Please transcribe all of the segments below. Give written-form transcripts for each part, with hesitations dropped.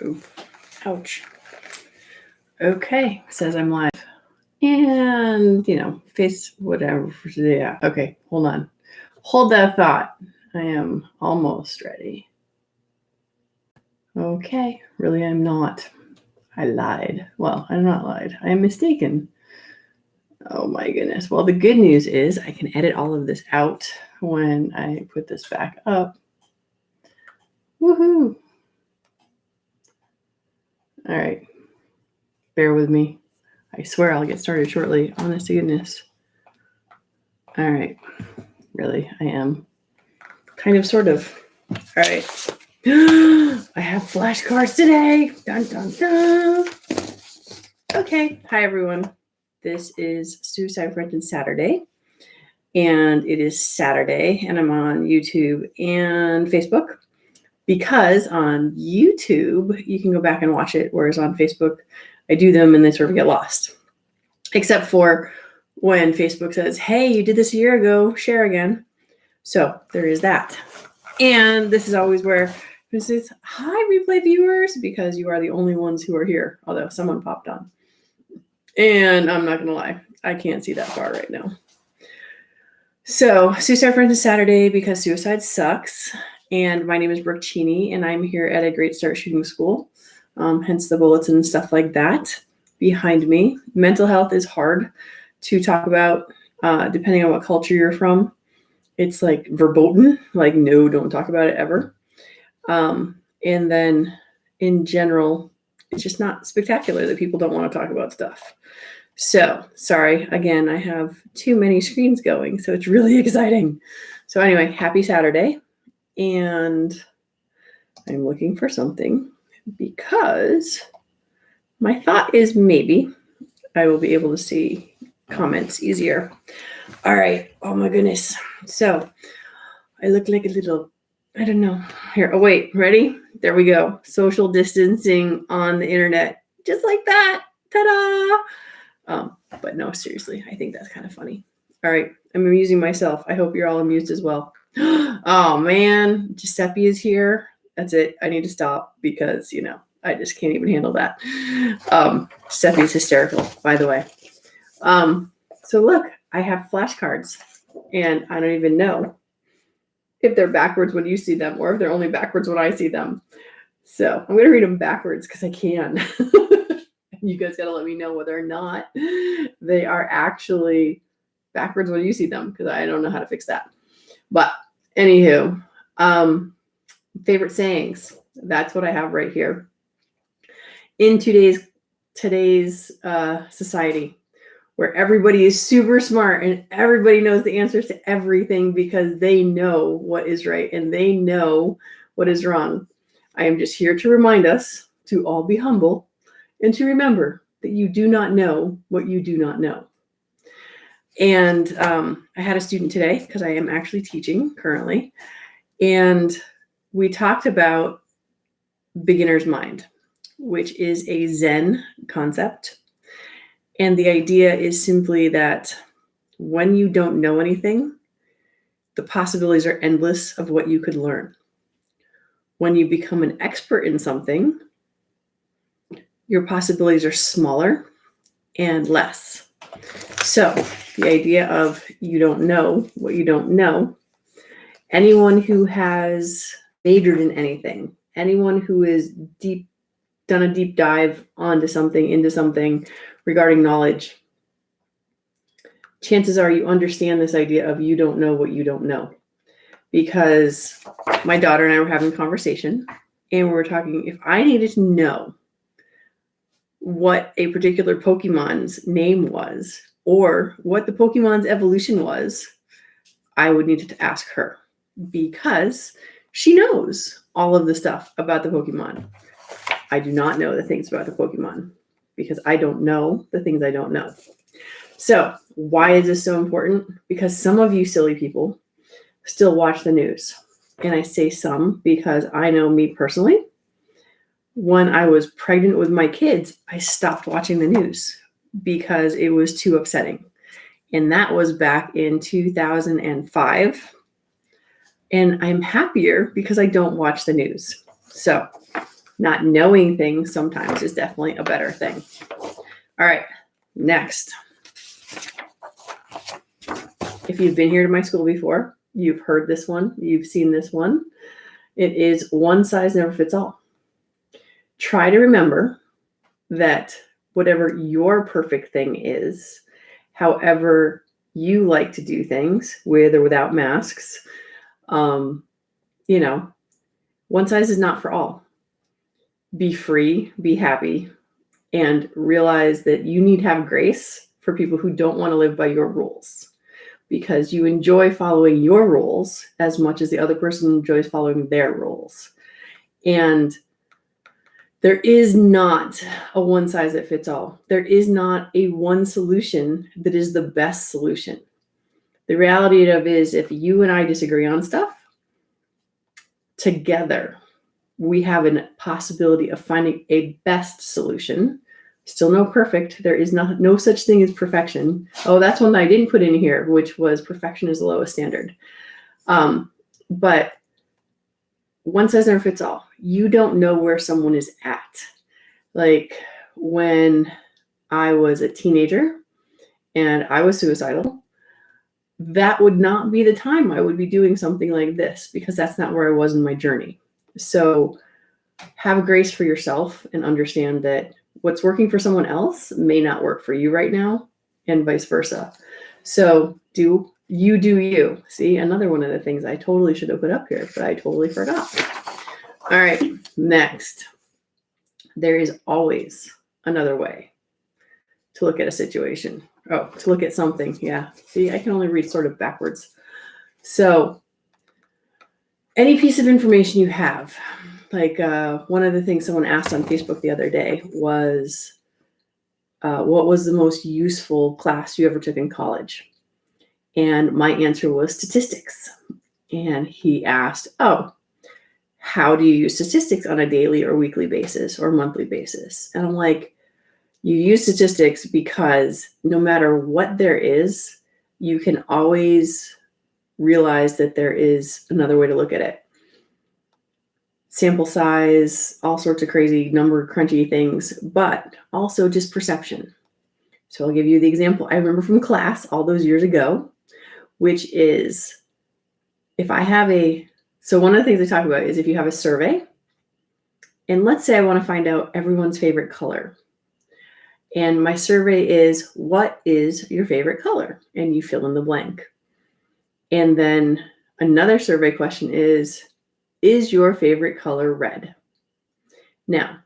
Oof. Ouch. Okay, says I'm live. And, face whatever. Yeah, okay, hold on. Hold that thought. I am almost ready. Okay, really, I'm not. I lied. Well, I'm not lied. I am mistaken. Oh my goodness. Well, the good news is I can edit all of this out when I put this back up. Woohoo! All right. Bear with me. I swear I'll get started shortly. Honest to goodness. All right. Really, I am. Kind of, sort of. All right. I have flashcards today. Dun, dun, dun. Okay. Hi, everyone. This is Suicide Prevention Saturday. And it is Saturday, and I'm on YouTube and Facebook. Because on YouTube, you can go back and watch it, whereas on Facebook, I do them and they sort of get lost. Except for when Facebook says, hey, you did this a year ago, share again. So there is that. And this is always where it says, hi, replay viewers, because you are the only ones who are here, although someone popped on. And I'm not going to lie, I can't see that far right now. So Suicide Prevention Saturday, because suicide sucks. And my name is Brooke Cheney, and I'm here at a Great Start Shooting School, hence the bullets and stuff like that behind me. Mental health is hard to talk about, depending on what culture you're from. It's like verboten, like no, don't talk about it ever. And then in general, it's just not spectacular that people don't want to talk about stuff. So sorry, again, I have too many screens going, so it's really exciting. So anyway, happy Saturday. And I'm looking for something because my thought is maybe I will be able to see comments easier. All right. Oh my goodness. So I look like a little, I don't know. Here. Oh, wait. Ready? There we go. Social distancing on the internet. Just like that. Ta-da! But no, seriously. I think that's kind of funny. All right. I'm amusing myself. I hope you're all amused as well. Oh man, Giuseppe is here. That's it. I need to stop because, I just can't even handle that. Giuseppe's hysterical, by the way. So look, I have flashcards and I don't even know if they're backwards when you see them or if they're only backwards when I see them. So I'm going to read them backwards because I can. You guys got to let me know whether or not they are actually backwards when you see them because I don't know how to fix that. But anywho, favorite sayings. That's what I have right here. In today's society, where everybody is super smart and everybody knows the answers to everything because they know what is right and they know what is wrong. I am just here to remind us to all be humble and to remember that you do not know what you do not know. And I had a student today because I am actually teaching currently. And we talked about beginner's mind, which is a Zen concept. And the idea is simply that when you don't know anything, the possibilities are endless of what you could learn. When you become an expert in something, your possibilities are smaller and less. So the idea of you don't know what you don't know, anyone who has majored in anything, anyone who is done a deep dive into something regarding knowledge, chances are you understand this idea of you don't know what you don't know. Because my daughter and I were having a conversation and we were talking, if I needed to know what a particular Pokemon's name was or what the Pokemon's evolution was, I would need to ask her because she knows all of the stuff about the Pokemon. I do not know the things about the Pokemon because I don't know the things I don't know. So why is this so important? Because some of you silly people still watch the news. And I say some because I know me personally. When I was pregnant with my kids, I stopped watching the news because it was too upsetting. And that was back in 2005. And I'm happier because I don't watch the news. So not knowing things sometimes is definitely a better thing. All right, next. If you've been here to my school before, you've heard this one, you've seen this one. It is one size never fits all. Try to remember that whatever your perfect thing is, however you like to do things, with or without masks, one size is not for all. Be free, be happy, and realize that you need to have grace for people who don't want to live by your rules, because you enjoy following your rules as much as the other person enjoys following their rules. And there is not a one size that fits all. There is not a one solution that is the best solution. The reality of it is, if you and I disagree on stuff, together we have a possibility of finding a best solution. Still no perfect. There is no such thing as perfection. Oh, that's one that I didn't put in here, which was perfection is the lowest standard. But one size never fits all. You don't know where someone is at. Like when I was a teenager and I was suicidal, that would not be the time I would be doing something like this, because that's not where I was in my journey. So have grace for yourself and understand that what's working for someone else may not work for you right now, and vice versa. So do you. See, another one of the things I totally should have put up here, but I totally forgot. All right, next. There is always another way to look at a situation. Oh, to look at something. Yeah. See, I can only read sort of backwards. So any piece of information you have, like one of the things someone asked on Facebook the other day was, what was the most useful class you ever took in college? And my answer was statistics. And he asked, how do you use statistics on a daily or weekly basis or monthly basis? And I'm like, you use statistics because no matter what there is, you can always realize that there is another way to look at it. Sample size, all sorts of crazy number crunchy things, but also just perception. So I'll give you the example I remember from class all those years ago, which is so one of the things I talk about is if you have a survey, and let's say I want to find out everyone's favorite color. And my survey is, what is your favorite color? And you fill in the blank. And then another survey question is your favorite color red? Now,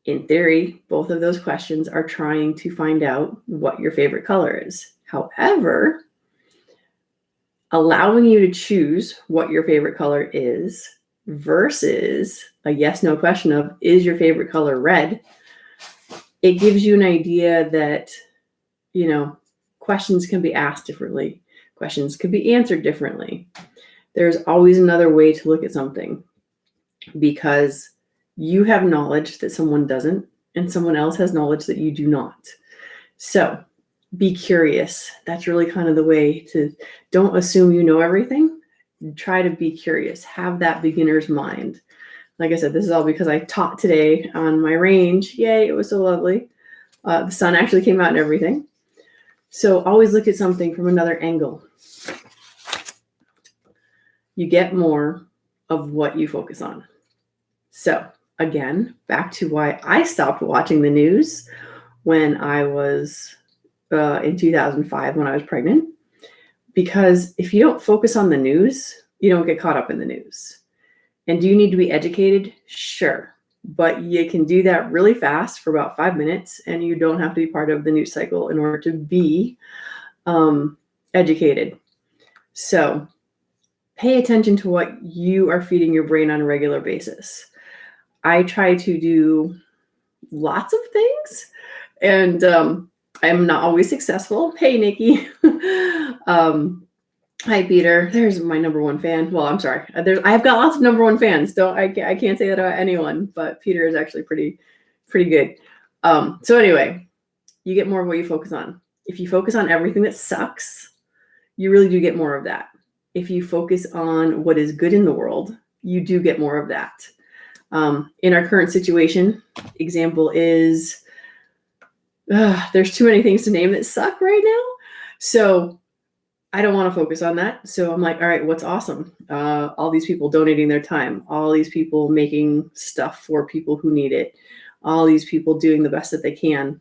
in theory, both of those questions are trying to find out what your favorite color is. However, allowing you to choose what your favorite color is versus a yes/no question of, is your favorite color red? It gives you an idea that, questions can be asked differently. Questions could be answered differently. There's always another way to look at something, because you have knowledge that someone doesn't, and someone else has knowledge that you do not. So be curious. That's really kind of the way to, don't assume you know everything. Try to be curious. Have that beginner's mind. Like I said, this is all because I taught today on my range. Yay, it was so lovely. The sun actually came out and everything. So always look at something from another angle. You get more of what you focus on. So again, back to why I stopped watching the news when I was in 2005 when I was pregnant. Because if you don't focus on the news, you don't get caught up in the news. And do you need to be educated? Sure. But you can do that really fast for about 5 minutes, and you don't have to be part of the news cycle in order to be educated. So pay attention to what you are feeding your brain on a regular basis. I try to do lots of things, and I'm not always successful. Hey, Nikki. Hi, Peter. There's my number one fan. Well, I'm sorry. I've got lots of number one fans. I can't say that about anyone, but Peter is actually pretty good. So anyway, you get more of what you focus on. If you focus on everything that sucks, you really do get more of that. If you focus on what is good in the world, you do get more of that. In our current situation, example is there's too many things to name that suck right now. So I don't want to focus on that. So I'm like, all right, what's awesome? All these people donating their time, all these people making stuff for people who need it, all these people doing the best that they can.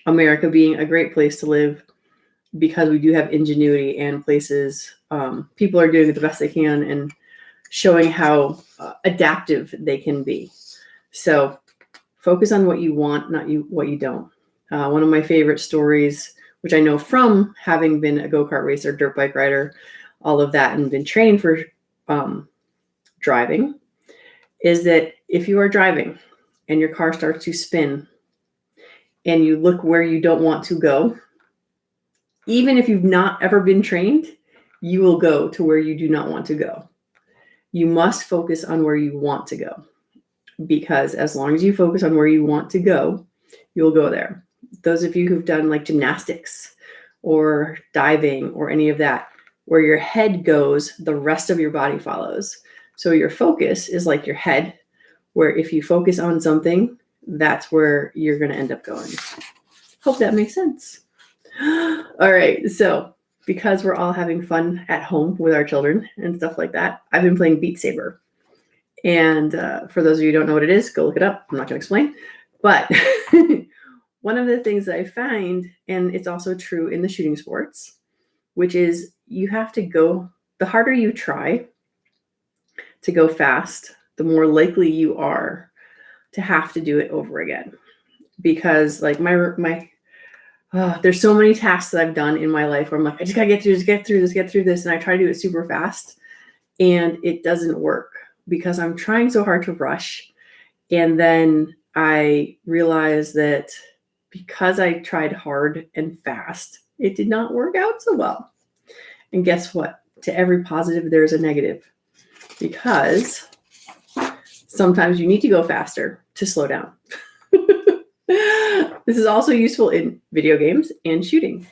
America being a great place to live because we do have ingenuity and places. People are doing the best they can and showing how adaptive they can be. So focus on what you want, not what you don't. One of my favorite stories, which I know from having been a go-kart racer, dirt bike rider, all of that, and been trained for driving, is that if you are driving and your car starts to spin and you look where you don't want to go, even if you've not ever been trained, you will go to where you do not want to go. You must focus on where you want to go, because as long as you focus on where you want to go, you'll go there. Those of you who've done like gymnastics or diving or any of that, where your head goes, the rest of your body follows. So your focus is like your head, where if you focus on something, that's where you're going to end up going. Hope that makes sense. All right. So because we're all having fun at home with our children and stuff like that, I've been playing Beat Saber. And for those of you who don't know what it is, go look it up. I'm not going to explain. But one of the things that I find, and it's also true in the shooting sports, which is you have to go, the harder you try to go fast, the more likely you are to have to do it over again. Because like there's so many tasks that I've done in my life where I'm like, I just gotta get through this. And I try to do it super fast and it doesn't work because I'm trying so hard to rush. And then I realized that because I tried hard and fast, it did not work out so well. And guess what? To every positive, there's a negative, because sometimes you need to go faster to slow down. This is also useful in video games and shooting.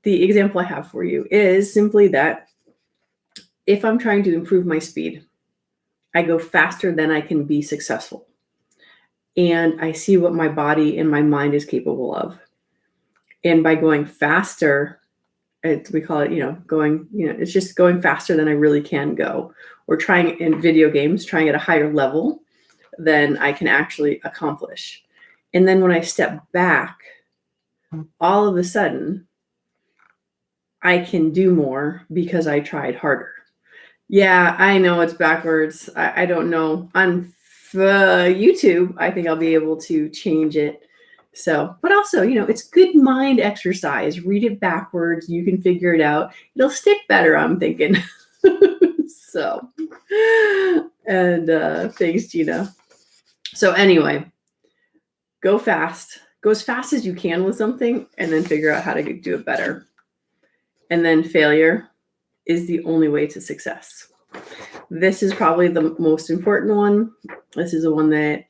The example I have for you is simply that if I'm trying to improve my speed, I go faster than I can be successful. And I see what my body and my mind is capable of. And by going faster, we call it, it's just going faster than I really can go. Or trying in video games, trying at a higher level than I can actually accomplish. And then when I step back, all of a sudden, I can do more because I tried harder. Yeah, I know it's backwards. I don't know. On YouTube, I think I'll be able to change it. So, but also, it's good mind exercise. Read it backwards. You can figure it out. It'll stick better, I'm thinking. So, and thanks, Gina. So anyway, go fast. Go as fast as you can with something and then figure out how to do it better. And then failure is the only way to success. This is probably the most important one. This is the one that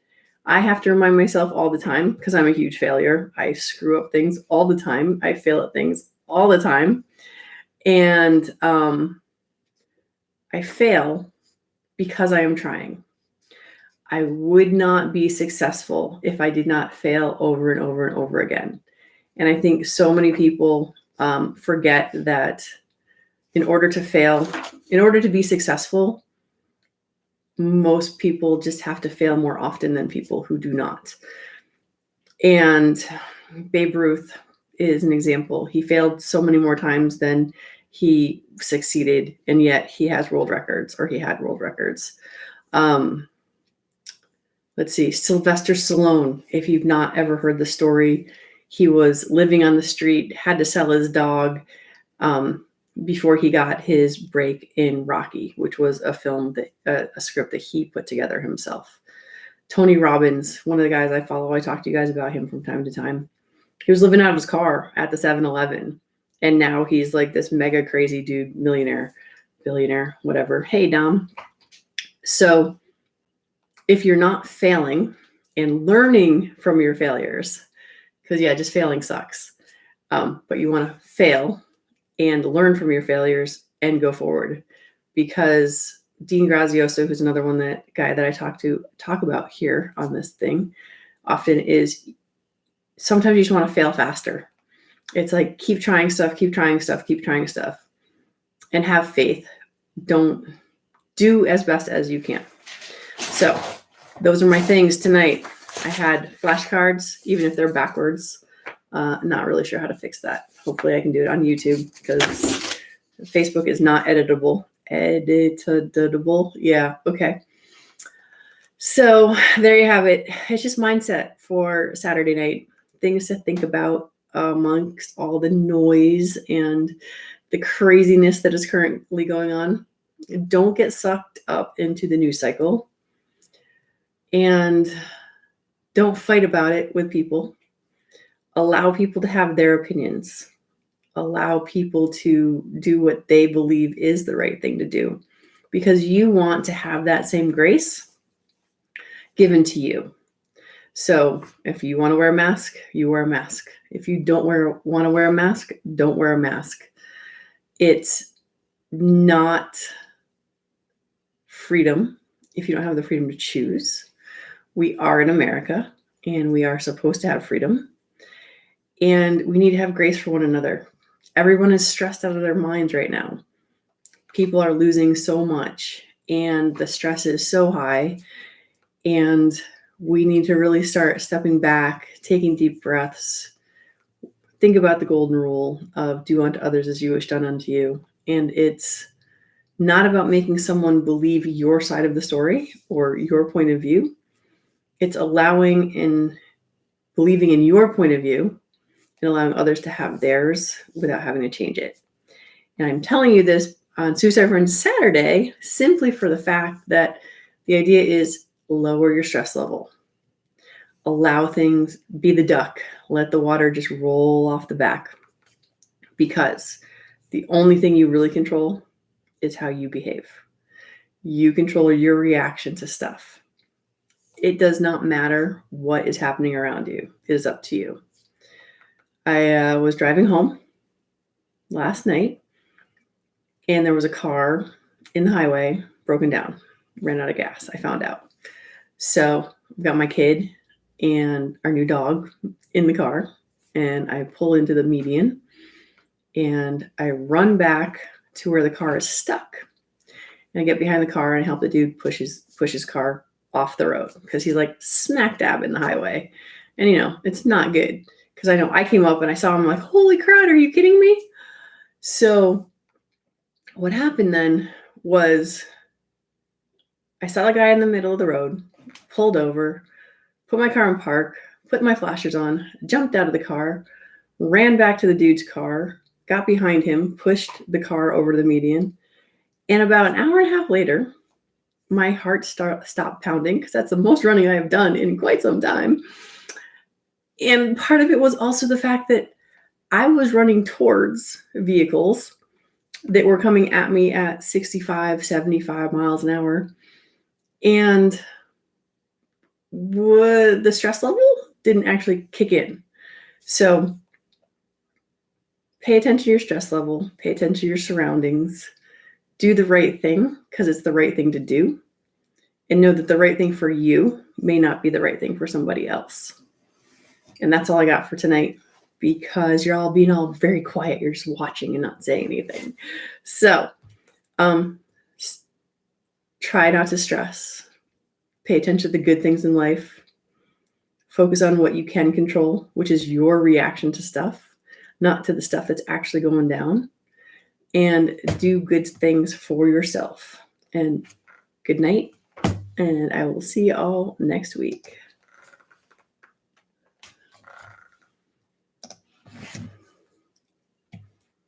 I have to remind myself all the time because I'm a huge failure. I screw up things all the time. I fail at things all the time. And I fail because I am trying. I would not be successful if I did not fail over and over and over again. And I think so many people forget that in order to fail, in order to be successful, most people just have to fail more often than people who do not. And Babe Ruth is an example. He failed so many more times than he succeeded, and yet he has world records, or he had world records. Let's see, Sylvester Stallone, if you've not ever heard the story, he was living on the street, had to sell his dog before he got his break in Rocky, which was a film, a script that he put together himself. Tony Robbins, one of the guys I follow, I talk to you guys about him from time to time. He was living out of his car at the 7-Eleven, and now he's like this mega crazy dude, millionaire, billionaire, whatever. Hey, Dom. So if you're not failing and learning from your failures, because just failing sucks, but you want to fail and learn from your failures and go forward, because Dean Grazioso, who's another guy that I talk about here on this thing often, is sometimes you just want to fail faster. It's like, keep trying stuff, and have faith. Don't do as best as you can. So those are my things tonight. I had flashcards, even if they're backwards. Not really sure how to fix that. Hopefully I can do it on YouTube, because Facebook is not editable. Yeah, okay. So there you have it. It's just mindset for Saturday night. Things to think about amongst all the noise and the craziness that is currently going on. Don't get sucked up into the news cycle. And don't fight about it with people. Allow people to have their opinions. Allow people to do what they believe is the right thing to do, because you want to have that same grace given to you. So if you want to wear a mask, you wear a mask. If you don't want to wear a mask, don't wear a mask. It's not freedom if you don't have the freedom to choose. We are in America, and we are supposed to have freedom. And we need to have grace for one another. Everyone is stressed out of their minds right now. People are losing so much, and the stress is so high. And we need to really start stepping back, taking deep breaths. Think about the golden rule of do unto others as you wish done unto you. And it's not about making someone believe your side of the story or your point of view. It's allowing and believing in your point of view and allowing others to have theirs without having to change it. And I'm telling you this on Suicide Friends Saturday simply for the fact that the idea is lower your stress level. Allow things, be the duck. Let the water just roll off the back. Because the only thing you really control is how you behave. You control your reaction to stuff. It does not matter what is happening around you. It is up to you. I was driving home last night, and there was a car in the highway, broken down, ran out of gas, I found out. So I've got my kid and our new dog in the car, and I pull into the median, and I run back to where the car is stuck. And I get behind the car and I help the dude push his car off the road, because he's like smack dab in the highway. And it's not good, because I know I came up and I saw him, like, holy crap, are you kidding me? So what happened then was I saw the guy in the middle of the road, pulled over, put my car in park, put my flashers on, jumped out of the car, ran back to the dude's car, got behind him, pushed the car over to the median. And about an hour and a half later, my heart stopped pounding, because that's the most running I have done in quite some time. And part of it was also the fact that I was running towards vehicles that were coming at me at 65, 75 miles an hour. And the stress level didn't actually kick in. So pay attention to your stress level, pay attention to your surroundings, do the right thing because it's the right thing to do, and know that the right thing for you may not be the right thing for somebody else. And that's all I got for tonight, because you're all being all very quiet. You're just watching and not saying anything. So try not to stress. Pay attention to the good things in life. Focus on what you can control, which is your reaction to stuff, not to the stuff that's actually going down. And do good things for yourself. And good night. And I will see you all next week.